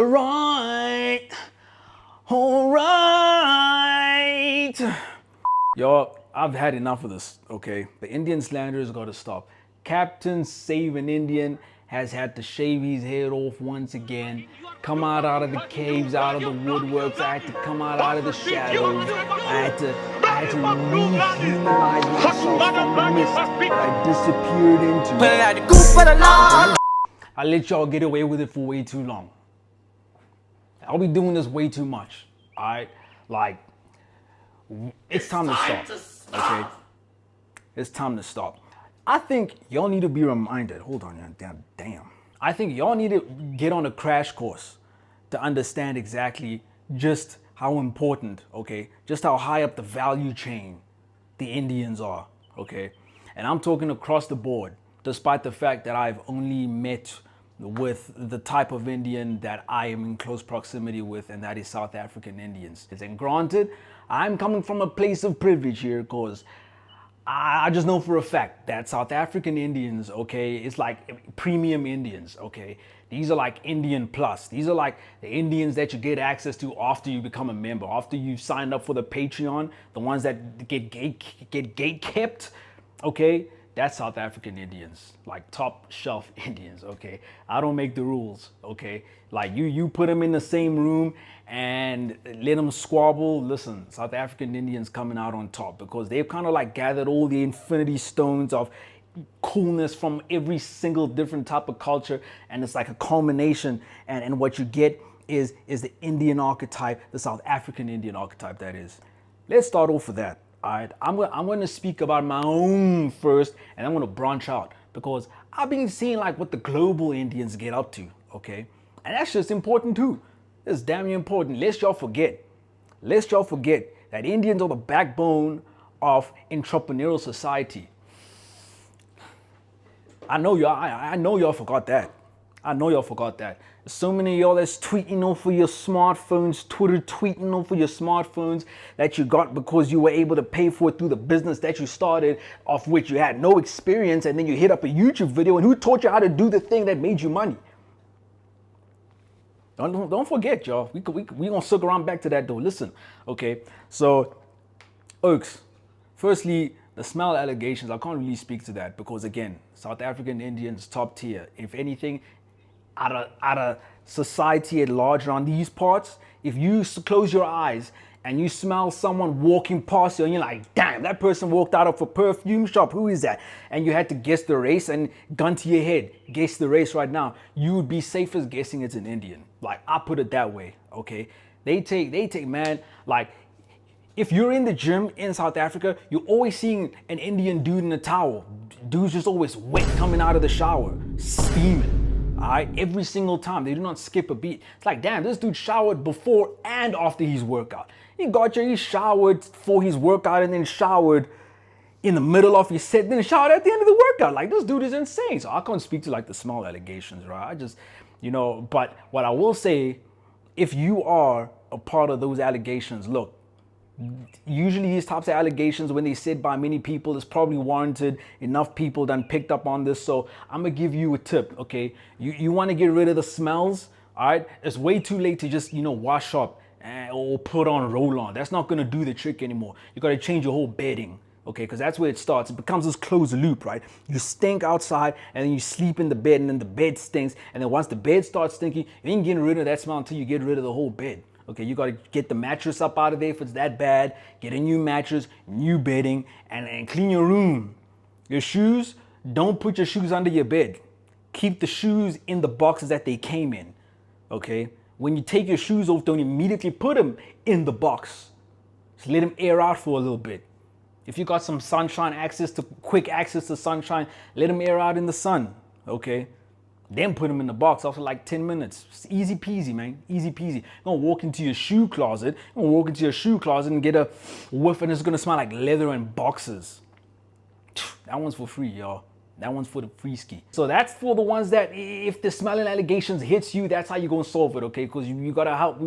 Alright, alright. Yo, I've had enough of this, okay? The Indian slander has got to stop. Captain Save an Indian has had to shave his head off once again. Come out of the caves, out of the woodworks. I had to come out of the shadows. I had to rehumanize myself from the mist that I disappeared into. I let y'all get away with it for way too long. I'll be doing this way too much. Alright? Like, it's time to stop. Okay? It's time to stop. I think y'all need to be reminded. Hold on, damn. I think y'all need to get on a crash course to understand exactly just how important, okay, just how high up the value chain the Indians are, okay? And I'm talking across the board, despite the fact that I've only met with the type of Indian that I am in close proximity with, and that is South African Indians. And granted, I'm coming from a place of privilege here because I just know for a fact that South African Indians, okay, it's like premium Indians, okay? These are like Indian plus. These are like the Indians that you get access to after you become a member, after you've signed up for the Patreon, the ones that get gate kept, okay? That's South African Indians, like top shelf Indians, okay? I don't make the rules, okay? Like you put them in the same room and let them squabble. Listen, South African Indians coming out on top because they've kind of like gathered all the infinity stones of coolness from every single different type of culture, and it's like a culmination, and what you get is the Indian archetype, the South African Indian archetype, that is. Let's start off with that. All right, I'm going to speak about my own first, and I'm going to branch out because I've been seeing like what the global Indians get up to, okay? And that's just important too. It's damn important. Lest y'all forget that Indians are the backbone of entrepreneurial society. I know y'all forgot that. I know y'all forgot that. So many of y'all that's tweeting off of your smartphones, Twitter tweeting off of your smartphones that you got because you were able to pay for it through the business that you started, of which you had no experience, and then you hit up a YouTube video, and who taught you how to do the thing that made you money? Don't forget, y'all. We gonna circle around back to that though. Listen, okay. So, Oaks, firstly, the smell allegations, I can't really speak to that because again, South African Indians top tier. If anything, out of society at large around these parts, if you close your eyes and you smell someone walking past you and you're like, damn, that person walked out of a perfume shop, who is that? And you had to guess the race, and gun to your head, guess the race right now, you would be safe as guessing it's an Indian. Like, I put it that way, okay? They take, man, like, if you're in the gym in South Africa, you're always seeing an Indian dude in a towel. Dude's just always wet coming out of the shower, steaming. All right, every single time. They do not skip a beat. It's like, damn, this dude showered before and after his workout. He showered for his workout and then showered in the middle of his set, then showered at the end of the workout. Like, this dude is insane. So I can't speak to like the small allegations, right? I just, but what I will say, if you are a part of those allegations, look, usually these types of allegations, when they said by many people, is probably warranted. Enough people done picked up on this. So I'm gonna give you a tip, okay? You want to get rid of the smells, all right? It's way too late to just, wash up or put on roll-on. That's not gonna do the trick anymore. You gotta change your whole bedding, okay? Because that's where it starts. It becomes this closed loop, right? You stink outside and then you sleep in the bed and then the bed stinks. And then once the bed starts stinking, you ain't getting rid of that smell until you get rid of the whole bed. Okay, you gotta get the mattress up out of there if it's that bad. Get a new mattress, new bedding, and clean your room. Your shoes, don't put your shoes under your bed. Keep the shoes in the boxes that they came in, okay? When you take your shoes off, don't immediately put them in the box. Just let them air out for a little bit. If you got some sunshine quick access to sunshine, let them air out in the sun, okay? Then put them in the box after like 10 minutes. It's easy peasy, man. Easy peasy. You're gonna walk into your shoe closet. And get a whiff, and it's gonna smell like leather and boxes. That one's for free, y'all. That one's for the free ski. So that's for the ones that if the smelling allegations hits you, that's how you gonna solve it, okay? Because you gotta help.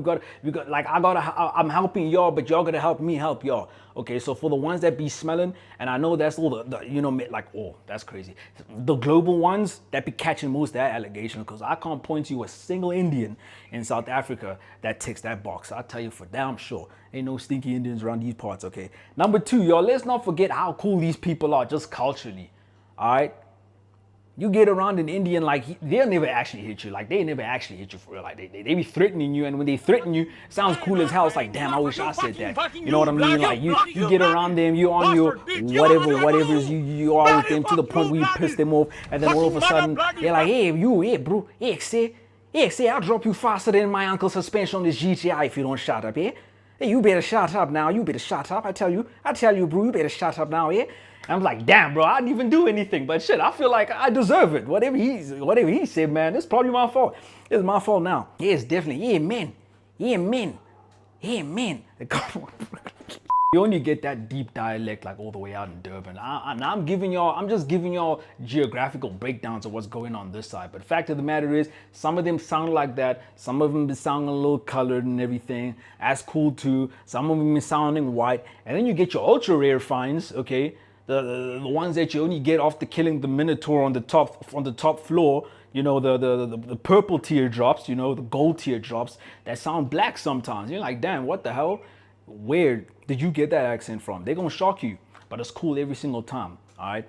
I'm helping y'all, but y'all gotta help me help y'all. Okay, so for the ones that be smelling, and I know that's all oh, that's crazy. The global ones that be catching most of that allegation, because I can't point to you a single Indian in South Africa that ticks that box. I'll tell you for damn sure. Ain't no stinky Indians around these parts, okay? Number two, y'all, let's not forget how cool these people are just culturally, all right? You get around an Indian, like, they'll never actually hit you. Like, they never actually hit you for real. Like, they be threatening you, and when they threaten you, it sounds cool as hell. It's like, damn, I wish I said that. You know what I mean? Like, you get around them, you on your whatever you are with them, to the point where you piss them off, and then all of a sudden, they're like, hey, bro, say, I'll drop you faster than my uncle's suspension on this GTI if you don't shut up, yeah? Hey, you better shut up now. You better shut up. I tell you, bro, you better shut up now, yeah? I'm like, damn, bro, I didn't even do anything. But shit, I feel like I deserve it. Whatever he said, man, it's probably my fault. It's my fault now. Yeah, it's definitely, yeah, man. You only get that deep dialect like all the way out in Durban. I'm just giving y'all geographical breakdowns of what's going on this side. But the fact of the matter is, some of them sound like that. Some of them be sounding a little colored and everything. That's cool too. Some of them be sounding white. And then you get your ultra rare finds, okay? The ones that you only get after killing the Minotaur on the top floor, you know, the purple teardrops, you know, the gold teardrops that sound black sometimes. You're like, damn, what the hell? Where did you get that accent from? They're gonna shock you, but it's cool every single time. All right.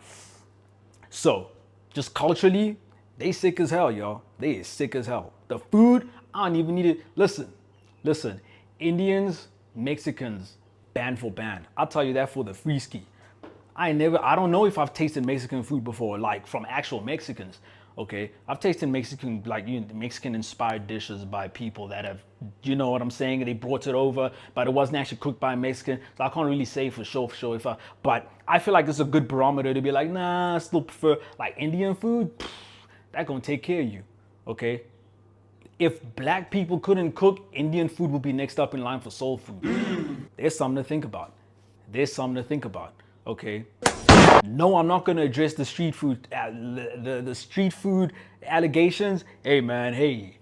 So, just culturally, they sick as hell, y'all. They is sick as hell. The food, I don't even need it. Listen. Indians, Mexicans, band for band. I'll tell you that for the free ski. I don't know if I've tasted Mexican food before, like from actual Mexicans. Okay, I've tasted Mexican, like, Mexican inspired dishes by people that have, you know what I'm saying? They brought it over, but it wasn't actually cooked by a Mexican. So I can't really say for sure but I feel like it's a good barometer to be like, nah, I still prefer like Indian food. That gonna take care of you, okay? If black people couldn't cook, Indian food would be next up in line for soul food. There's something to think about. Okay. No, I'm not gonna address the street food, the street food allegations. Hey man, hey.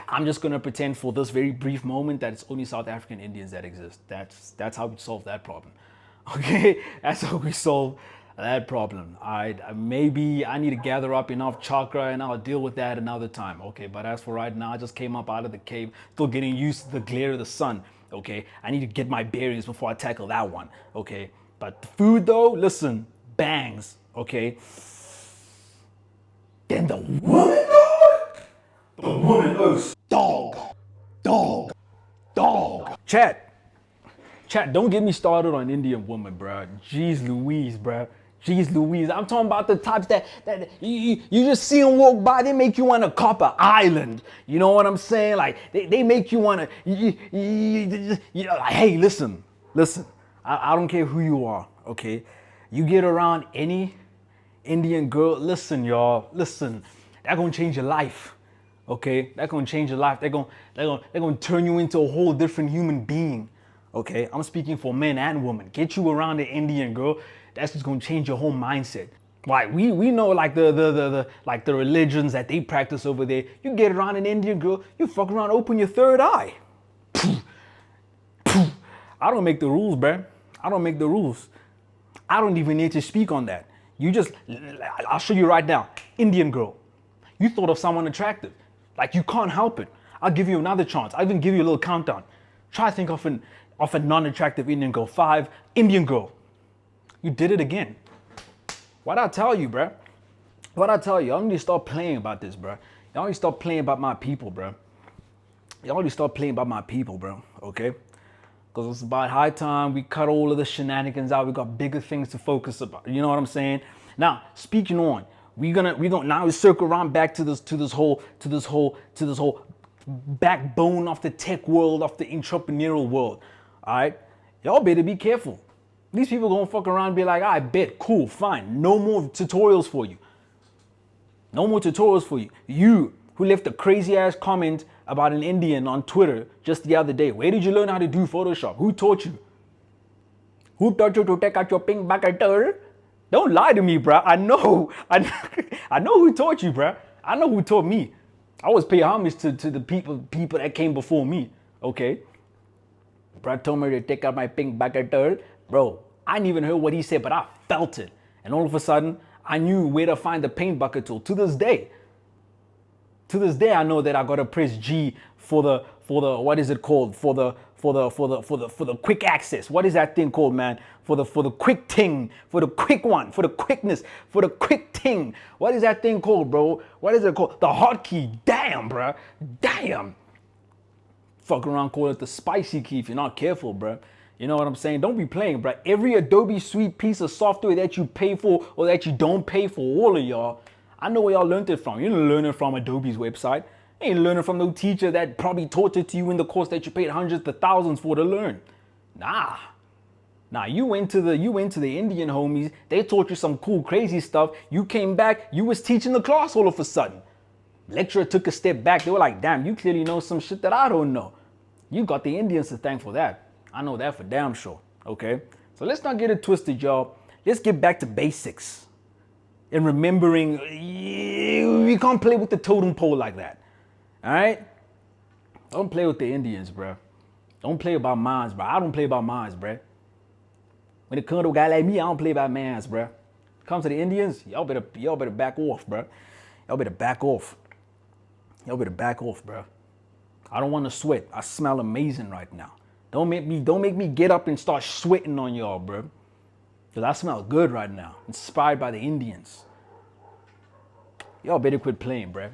I'm just gonna pretend for this very brief moment that it's only South African Indians that exist. That's how we solve that problem. Okay, that's how we solve that problem. Maybe I need to gather up enough chakra and I'll deal with that another time. Okay, but as for right now, I just came up out of the cave, still getting used to the glare of the sun. Okay, I need to get my bearings before I tackle that one. Okay, but the food though, listen, bangs. Okay, then the woman, the woman goes dog. Chat, don't get me started on Indian woman, bro. Jeez Louise, bro. I'm talking about the types that you just see them walk by, they make you want to cop an island. You know what I'm saying? Like, they make you want to, like, hey, listen. I don't care who you are, okay? You get around any Indian girl, listen, y'all, listen. That's going to change your life, okay? That's going to change your life. They're going to turn you into a whole different human being, okay? I'm speaking for men and women. Get you around an Indian girl. That's just gonna change your whole mindset. Like we know like the religions that they practice over there. You get around an Indian girl, you fuck around, open your third eye. I don't make the rules, bruh. I don't make the rules. I don't even need to speak on that. I'll show you right now. Indian girl. You thought of someone attractive. Like, you can't help it. I'll give you another chance. I'll even give you a little countdown. Try to think of a non-attractive Indian girl. 5, Indian girl. You did it again. What'd I tell you, bruh? What'd I tell you? Y'all need to start playing about this, bruh. Y'all need to start playing about my people, bruh. Okay? Because it's about high time we cut all of the shenanigans out. We got bigger things to focus about. You know what I'm saying? Now, speaking on, we gonna now we circle around back to this whole backbone of the tech world, of the entrepreneurial world. All right? Y'all better be careful. These people gonna fuck around and be like, I bet, cool, fine. No more tutorials for you. You who left a crazy ass comment about an Indian on Twitter just the other day. Where did you learn how to do Photoshop? Who taught you? Who taught you to take out your pink bucket? Don't lie to me, bruh. I know who taught you, bruh. I know who taught me. I always pay homage to the people that came before me. Okay. Bruh told me to take out my pink bucket third. Bro, I didn't even hear what he said, but I felt it. And all of a sudden, I knew where to find the paint bucket tool. To this day, I know that I gotta press G for the what is it called? For the quick access. What is that thing called, man? For the quick ting, for the quick one, for the quickness, for the quick ting. What is that thing called, bro? What is it called? The hotkey. Damn, bruh. Damn. Fuck around, call it the spicy key if you're not careful, bruh. You know what I'm saying? Don't be playing, bruh. Every Adobe Suite piece of software that you pay for or that you don't pay for, all of y'all, I know where y'all learned it from. You didn't learn it from Adobe's website. You ain't learning from no teacher that probably taught it to you in the course that you paid hundreds of thousands for to learn. Nah, you went to the Indian homies. They taught you some cool, crazy stuff. You came back. You was teaching the class all of a sudden. Lecturer took a step back. They were like, damn, you clearly know some shit that I don't know. You got the Indians to thank for that. I know that for damn sure. Okay? So let's not get it twisted, y'all. Let's get back to basics. And remembering, we can't play with the totem pole like that. All right? Don't play with the Indians, bro. Don't play about mines, bro. I don't play about mines, bro. When it comes to a guy like me, I don't play about mines, bro. When it comes to the Indians, y'all better back off, bro. Y'all better back off. Y'all better back off, bro. I don't want to sweat. I smell amazing right now. Don't make me get up and start sweating on y'all, bro. Because I smell good right now. Inspired by the Indians. Y'all better quit playing, bro.